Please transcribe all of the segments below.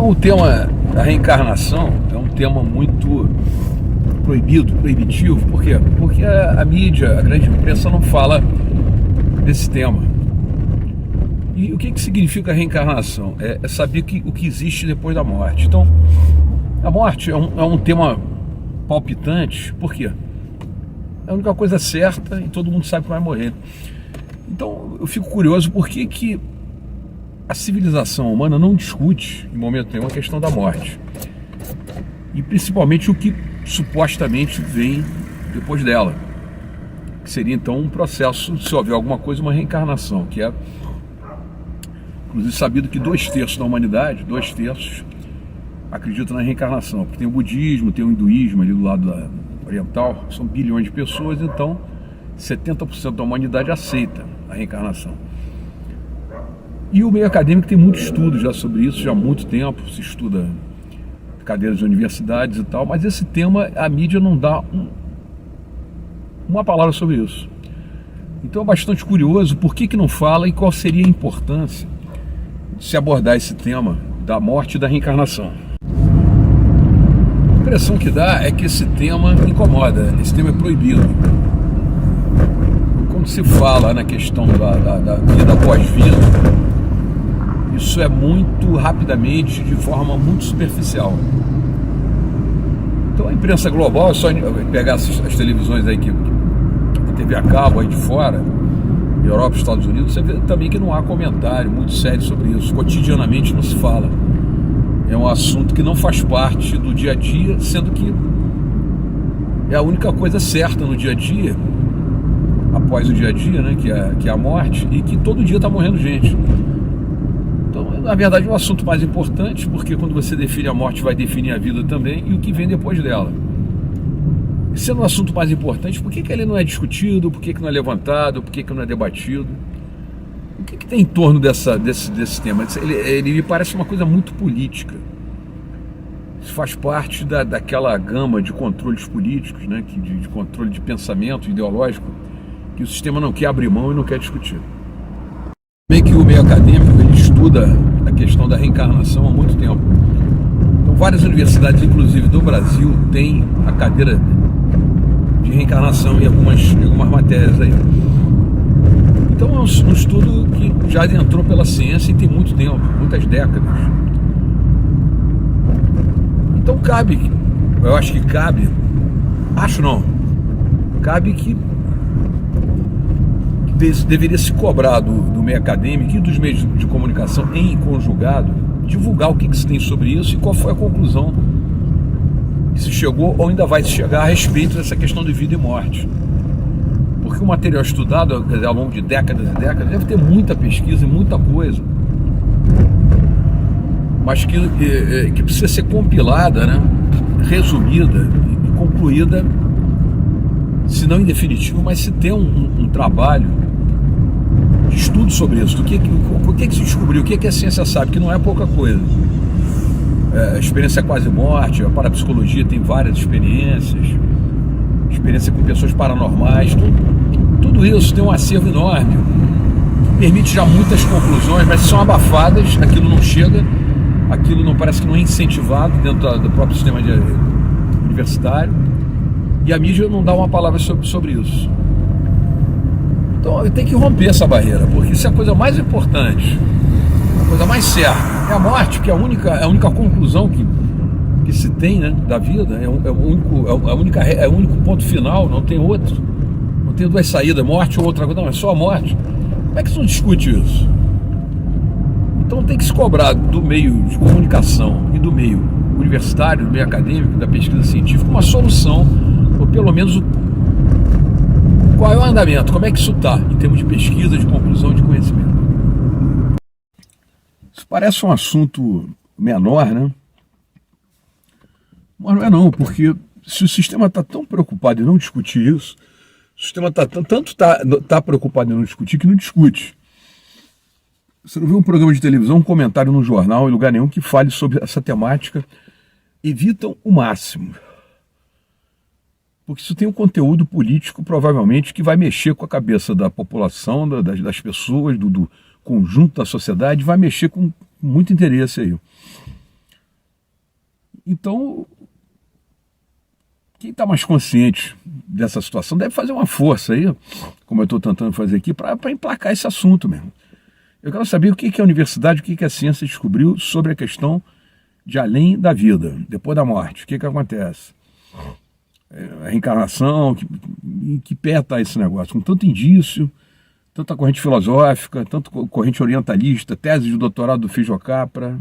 Então o tema da reencarnação é um tema muito proibitivo. Por quê? Porque a mídia, a grande imprensa não fala desse tema. E o que significa reencarnação? É saber o que existe depois da morte. Então, a morte é um tema palpitante. Por quê? É a única coisa certa e todo mundo sabe que vai morrer. Então, eu fico curioso por que a civilização humana não discute, em momento nenhum, a questão da morte. E principalmente o que supostamente vem depois dela. Que seria, então, um processo, se houver alguma coisa, uma reencarnação, que é, inclusive, sabido que 2/3 da humanidade, 2/3, acreditam na reencarnação. Porque tem o budismo, tem o hinduísmo ali do lado oriental, são bilhões de pessoas, então 70% da humanidade aceita a reencarnação. E o meio acadêmico tem muito estudo já sobre isso, já há muito tempo, se estuda cadeiras de universidades e tal, mas esse tema a mídia não dá uma palavra sobre isso. Então é bastante curioso por que não fala e qual seria a importância de se abordar esse tema da morte e da reencarnação. A impressão que dá é que esse tema incomoda, esse tema é proibido. Quando se fala na questão da vida pós-vida, isso é muito rapidamente, de forma muito superficial. Então a imprensa global, é só pegar as televisões aí a TV a cabo aí de fora, Europa, Estados Unidos, você vê também que não há comentário muito sério sobre isso. Cotidianamente não se fala. É um assunto que não faz parte do dia a dia, sendo que é a única coisa certa no dia a dia, após o dia a dia, né, que é a morte, e que todo dia está morrendo gente. Então, na verdade, é um assunto mais importante, porque quando você define a morte, vai definir a vida também e o que vem depois dela. E sendo um assunto mais importante, por que ele não é discutido, por que não é levantado, por que não é debatido? O que tem em torno desse tema? Ele me parece uma coisa muito política. Isso faz parte daquela gama de controles políticos, né, de controle de pensamento ideológico, que o sistema não quer abrir mão e não quer discutir. Bem que o meio acadêmico ele estuda a questão da reencarnação há muito tempo. Então, várias universidades, inclusive do Brasil, têm a cadeira de reencarnação em algumas matérias aí. Então é um estudo que já adentrou pela ciência e tem muito tempo, muitas décadas. Então cabe que deveria se cobrar do meio acadêmico e dos meios de comunicação em conjugado, divulgar o que se tem sobre isso e qual foi a conclusão que se chegou ou ainda vai se chegar a respeito dessa questão de vida e morte. Porque o material estudado ao longo de décadas e décadas deve ter muita pesquisa e muita coisa, mas que precisa ser compilada, né, resumida e concluída, se não em definitivo, mas se tem um trabalho de estudo sobre isso, o que se descobriu, o que a ciência sabe, que não é pouca coisa. A experiência quase-morte, a parapsicologia tem várias experiência com pessoas paranormais, tudo isso tem um acervo enorme, que permite já muitas conclusões, mas são abafadas, aquilo não chega, aquilo não parece que não é incentivado dentro do próprio sistema universitário, e a mídia não dá uma palavra sobre isso. Então tem que romper essa barreira, porque isso é a coisa mais importante, a coisa mais certa. É a morte, que é a única conclusão que se tem, né, da vida, é o único ponto final, não tem outro. Não tem duas saídas, morte ou outra coisa, não, é só a morte. Como é que se não discute isso? Então tem que se cobrar do meio de comunicação e do meio universitário, do meio acadêmico, da pesquisa científica, uma solução, ou pelo menos qual é o andamento, como é que isso está em termos de pesquisa, de conclusão, de conhecimento. Isso parece um assunto menor, né? Mas não é não, porque se o sistema está tão preocupado em não discutir isso, o sistema está preocupado em não discutir que não discute. Você não vê um programa de televisão, um comentário no jornal, em lugar nenhum, que fale sobre essa temática. Evitam o máximo. Porque isso tem um conteúdo político, provavelmente, que vai mexer com a cabeça da população, das pessoas, do conjunto da sociedade, vai mexer com muito interesse aí. Então, quem está mais consciente dessa situação deve fazer uma força aí, como eu estou tentando fazer aqui, para emplacar esse assunto mesmo. Eu quero saber o que a universidade, o que a ciência descobriu sobre a questão de além da vida, depois da morte. O que acontece? A reencarnação, que pé está esse negócio? Com tanto indício, tanta corrente filosófica, tanto corrente orientalista, tese de doutorado do Fijo Capra,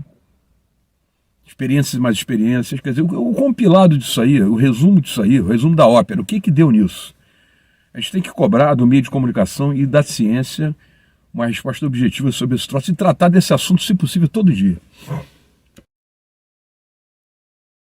experiências e mais experiências. Quer dizer, o compilado disso aí, o resumo disso aí, o resumo da ópera, o que deu nisso? A gente tem que cobrar do meio de comunicação e da ciência uma resposta objetiva sobre esse troço e tratar desse assunto, se possível, todo dia.